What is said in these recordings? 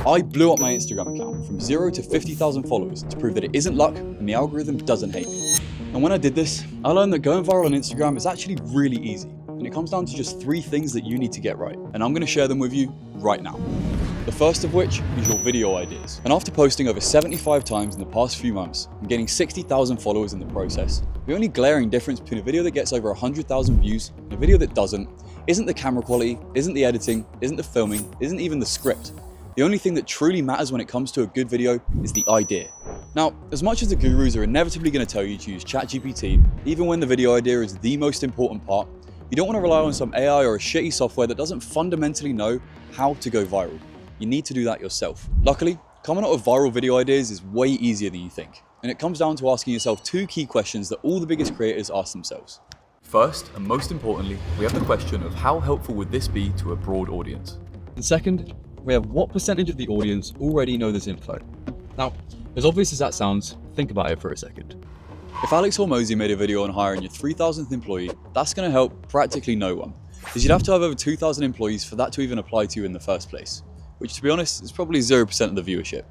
I blew up my Instagram account from 0 to 50,000 followers to prove that it isn't luck and the algorithm doesn't hate me. And when I did this, I learned that going viral on Instagram is actually really easy. And it comes down to just 3 things that you need to get right. And I'm going to share them with you right now. The first of which is your video ideas. And after posting over 75 times in the past few months and getting 60,000 followers in the process, the only glaring difference between a video that gets over 100,000 views and a video that doesn't isn't the camera quality, isn't the editing, isn't the filming, isn't even the script. The only thing that truly matters when it comes to a good video is the idea. Now, as much as the gurus are inevitably going to tell you to use ChatGPT, even when the video idea is the most important part, you don't want to rely on some AI or a shitty software that doesn't fundamentally know how to go viral. You need to do that yourself. Luckily, coming up with viral video ideas is way easier than you think. And it comes down to asking yourself 2 key questions that all the biggest creators ask themselves. First, and most importantly, we have the question of how helpful would this be to a broad audience? And second, we have what percentage of the audience already know this info? Now, as obvious as that sounds, think about it for a second. If Alex Hormozy made a video on hiring your 3,000th employee, that's going to help practically no one, because you'd have to have over 2,000 employees for that to even apply to you in the first place, which to be honest is probably 0% of the viewership.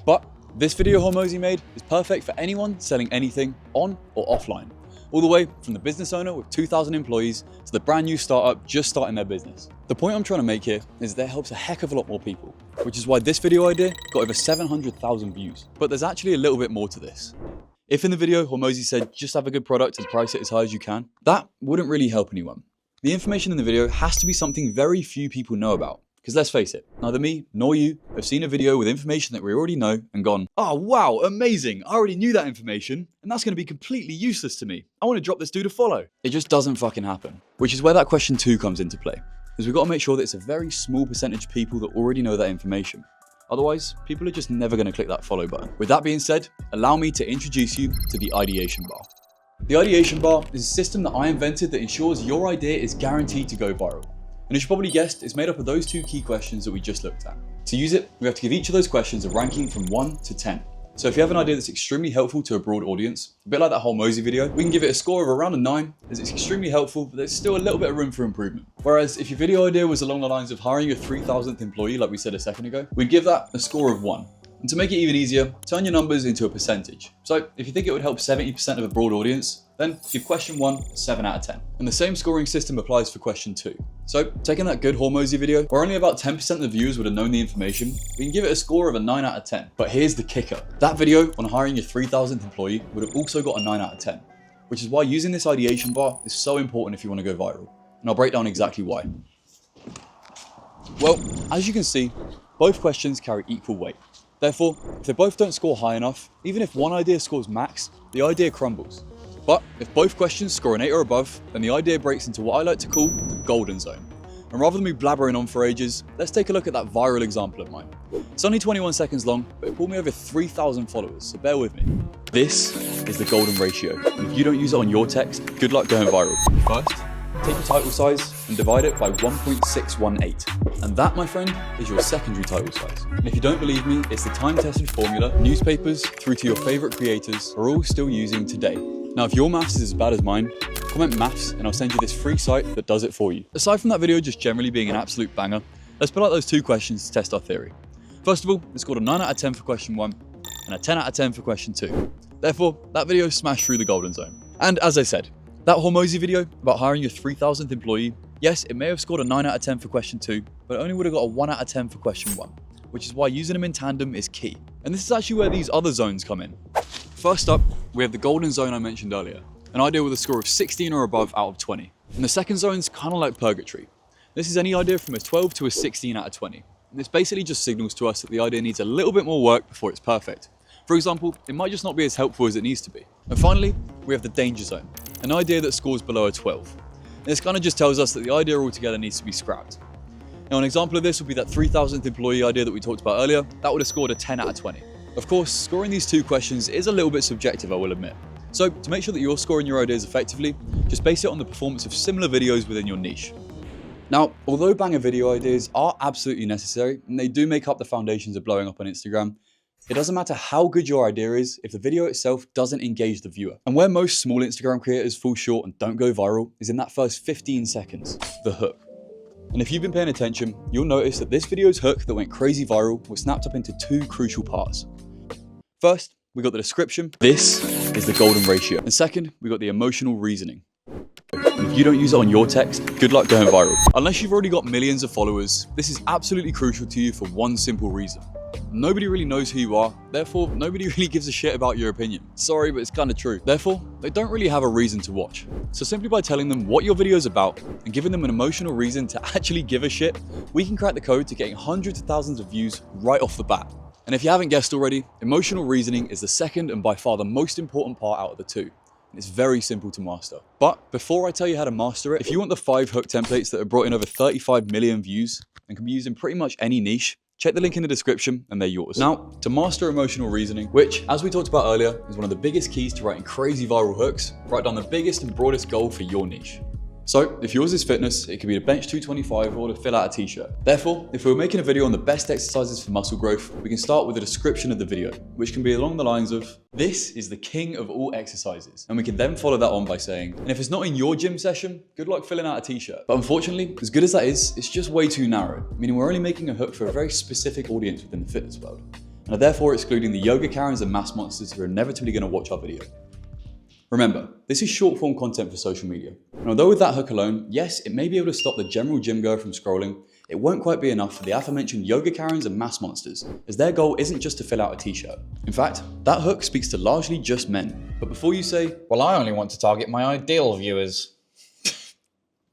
But this video Hormozy made is perfect for anyone selling anything on or offline, all the way from the business owner with 2,000 employees to the brand new startup just starting their business. The point I'm trying to make here is that it helps a heck of a lot more people, which is why this video idea got over 700,000 views. But there's actually a little bit more to this. If in the video Hormozy said just have a good product and price it as high as you can, that wouldn't really help anyone. The information in the video has to be something very few people know about. Because let's face it, neither me nor you have seen a video with information that we already know and gone, oh wow, amazing, I already knew that information, and that's going to be completely useless to me. I want to drop this dude a follow. It just doesn't fucking happen. Which is where that question 2 comes into play. Because we've got to make sure that it's a very small percentage of people that already know that information. Otherwise, people are just never going to click that follow button. With that being said, allow me to introduce you to the Ideation Bar. The Ideation Bar is a system that I invented that ensures your idea is guaranteed to go viral. And as you probably guessed, it's made up of those 2 key questions that we just looked at. To use it, we have to give each of those questions a ranking from 1 to 10. So if you have an idea that's extremely helpful to a broad audience, a bit like that Hormozy video, we can give it a score of around a 9, as it's extremely helpful, but there's still a little bit of room for improvement. Whereas if your video idea was along the lines of hiring your 3,000th employee, like we said a second ago, we'd give that a score of 1. And to make it even easier, turn your numbers into a percentage. So if you think it would help 70% of a broad audience, then give question 1 a 7 out of 10. And the same scoring system applies for question 2. So taking that good Hormozy video, where only about 10% of the viewers would have known the information, we can give it a score of a 9 out of 10. But here's the kicker. That video on hiring your 3,000th employee would have also got a 9 out of 10, which is why using this ideation bar is so important if you want to go viral. And I'll break down exactly why. Well, as you can see, both questions carry equal weight. Therefore, if they both don't score high enough, even if one idea scores max, the idea crumbles. But if both questions score an 8 or above, then the idea breaks into what I like to call the golden zone. And rather than me blabbering on for ages, let's take a look at that viral example of mine. It's only 21 seconds long, but it pulled me over 3,000 followers, so bear with me. This is the golden ratio. And if you don't use it on your text, good luck going viral. First, take your title size and divide it by 1.618. And that, my friend, is your secondary title size. And if you don't believe me, it's the time-tested formula newspapers through to your favorite creators are all still using today. Now, if your maths is as bad as mine, comment maths and I'll send you this free site that does it for you. Aside from that video just generally being an absolute banger, let's pull out those 2 questions to test our theory. First of all, it scored a 9 out of 10 for question 1 and a 10 out of 10 for question 2. Therefore, that video smashed through the golden zone. And as I said, that Hormozy video about hiring your 3,000th employee, yes, it may have scored a 9 out of 10 for question 2, but it only would have got a 1 out of 10 for question 1, which is why using them in tandem is key. And this is actually where these other zones come in. First up, we have the golden zone I mentioned earlier, an idea with a score of 16 or above out of 20. And the second zone is kind of like purgatory. This is any idea from a 12 to a 16 out of 20. And this basically just signals to us that the idea needs a little bit more work before it's perfect. For example, it might just not be as helpful as it needs to be. And finally, we have the danger zone, an idea that scores below a 12. And this kind of just tells us that the idea altogether needs to be scrapped. Now, an example of this would be that 3,000th employee idea that we talked about earlier. That would have scored a 10 out of 20. Of course, scoring these 2 questions is a little bit subjective, I will admit. So to make sure that you're scoring your ideas effectively, just base it on the performance of similar videos within your niche. Now, although banger video ideas are absolutely necessary, and they do make up the foundations of blowing up on Instagram, it doesn't matter how good your idea is if the video itself doesn't engage the viewer. And where most small Instagram creators fall short and don't go viral is in that first 15 seconds, the hook. And if you've been paying attention, you'll notice that this video's hook that went crazy viral was snapped up into two crucial parts. First, we got the description. This is the golden ratio. And second, we got the emotional reasoning. And if you don't use it on your text, good luck going viral. Unless you've already got millions of followers, this is absolutely crucial to you for one simple reason. Nobody really knows who you are, therefore nobody really gives a shit about your opinion. Sorry, but it's kind of true. Therefore, they don't really have a reason to watch. So simply by telling them what your video is about and giving them an emotional reason to actually give a shit, we can crack the code to getting hundreds of thousands of views right off the bat. And if you haven't guessed already, emotional reasoning is the second and by far the most important part out of the two. It's very simple to master. But before I tell you how to master it, if you want the 5 hook templates that have brought in over 35 million views and can be used in pretty much any niche, check the link in the description and they're yours. Now, to master emotional reasoning, which, as we talked about earlier, is one of the biggest keys to writing crazy viral hooks, write down the biggest and broadest goal for your niche. So, if yours is fitness, it could be to bench 225 or to fill out a t-shirt. Therefore, if we were making a video on the best exercises for muscle growth, we can start with a description of the video, which can be along the lines of, this is the king of all exercises. And we can then follow that on by saying, and if it's not in your gym session, good luck filling out a t-shirt. But unfortunately, as good as that is, it's just way too narrow, meaning we're only making a hook for a very specific audience within the fitness world, and are therefore excluding the yoga Karens and mass monsters who are inevitably going to watch our video. Remember, this is short form content for social media. And although with that hook alone, yes, it may be able to stop the general gym goer from scrolling, it won't quite be enough for the aforementioned yoga Karens and mass monsters, as their goal isn't just to fill out a t-shirt. In fact, that hook speaks to largely just men. But before you say, well, I only want to target my ideal viewers,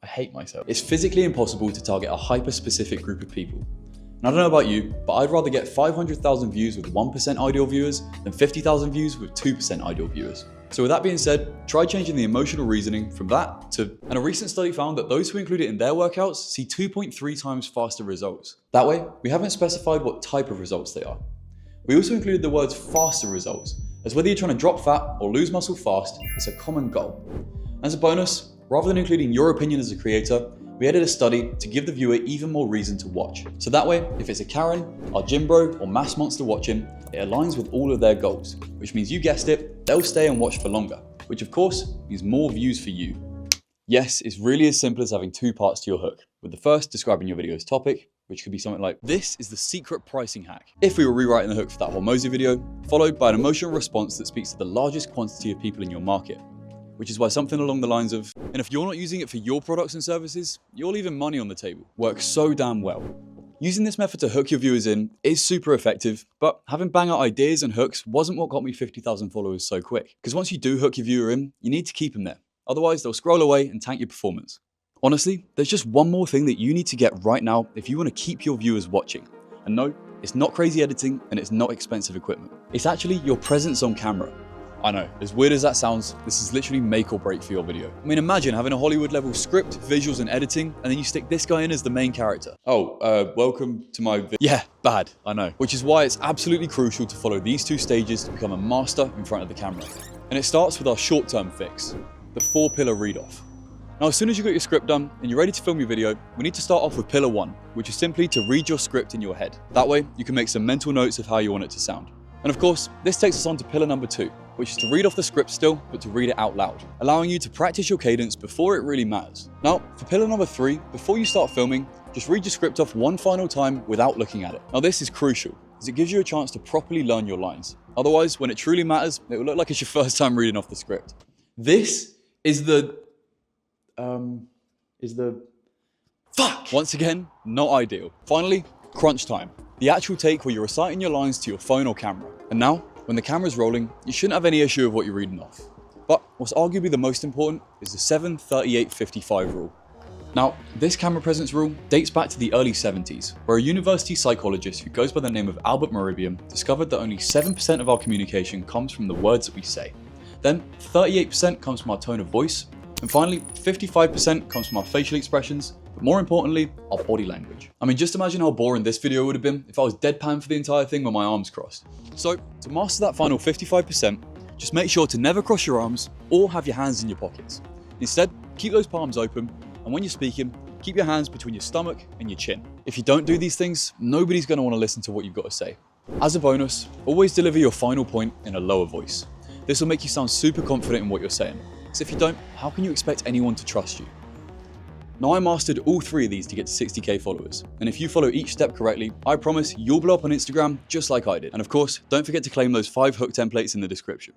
I hate myself. It's physically impossible to target a hyper-specific group of people. And I don't know about you, but I'd rather get 500,000 views with 1% ideal viewers than 50,000 views with 2% ideal viewers. So with that being said, try changing the emotional reasoning from that to, and a recent study found that those who include it in their workouts see 2.3 times faster results. That way, we haven't specified what type of results they are. We also included the words faster results, as whether you're trying to drop fat or lose muscle fast, it's a common goal. As a bonus, rather than including your opinion as a creator, we added a study to give the viewer even more reason to watch. So that way, if it's a Karen, our gym bro, or mass monster watching, it aligns with all of their goals, which means you guessed it, they'll stay and watch for longer, which of course means more views for you. Yes, it's really as simple as having 2 parts to your hook, with the first describing your video's topic, which could be something like, this is the secret pricing hack. If we were rewriting the hook for that Hormozy video, followed by an emotional response that speaks to the largest quantity of people in your market. Which is why something along the lines of, and if you're not using it for your products and services, you're leaving money on the table. Works so damn well. Using this method to hook your viewers in is super effective, but having bang out ideas and hooks wasn't what got me 50,000 followers so quick. Because once you do hook your viewer in, you need to keep them there. Otherwise, they'll scroll away and tank your performance. Honestly, there's just one more thing that you need to get right now if you want to keep your viewers watching. And no, it's not crazy editing and it's not expensive equipment. It's actually your presence on camera. I know, as weird as that sounds, this is literally make or break for your video. I mean, imagine having a Hollywood level script, visuals and editing, and then you stick this guy in as the main character. Welcome to my Yeah, bad, I know. Which is why it's absolutely crucial to follow these 2 stages to become a master in front of the camera. And it starts with our short-term fix, the 4-pillar read-off. Now, as soon as you've got your script done and you're ready to film your video, we need to start off with pillar 1, which is simply to read your script in your head. That way, you can make some mental notes of how you want it to sound. And of course, this takes us on to pillar number 2, which is to read off the script still, but to read it out loud, allowing you to practice your cadence before it really matters. Now, for pillar number 3, before you start filming, just read your script off one final time without looking at it. Now, this is crucial, as it gives you a chance to properly learn your lines. Otherwise, when it truly matters, it will look like it's your first time reading off the script. This is the... Fuck! Once again, not ideal. Finally, crunch time. The actual take where you're reciting your lines to your phone or camera. And now, when the camera's rolling, you shouldn't have any issue with what you're reading off. But what's arguably the most important is the 7-38-55 rule. Now, this camera presence rule dates back to the early 70s, where a university psychologist who goes by the name of Albert Mehrabian discovered that only 7% of our communication comes from the words that we say. Then 38% comes from our tone of voice, and finally 55% comes from our facial expressions, but more importantly, our body language. I mean, just imagine how boring this video would have been if I was deadpan for the entire thing with my arms crossed. So, to master that final 55%, just make sure to never cross your arms or have your hands in your pockets. Instead, keep those palms open, and when you're speaking, keep your hands between your stomach and your chin. If you don't do these things, nobody's going to want to listen to what you've got to say. As a bonus, always deliver your final point in a lower voice. This will make you sound super confident in what you're saying. Because if you don't, how can you expect anyone to trust you? Now I mastered all 3 of these to get to 60k followers, and if you follow each step correctly, I promise you'll blow up on Instagram just like I did. And of course, don't forget to claim those 5 hook templates in the description.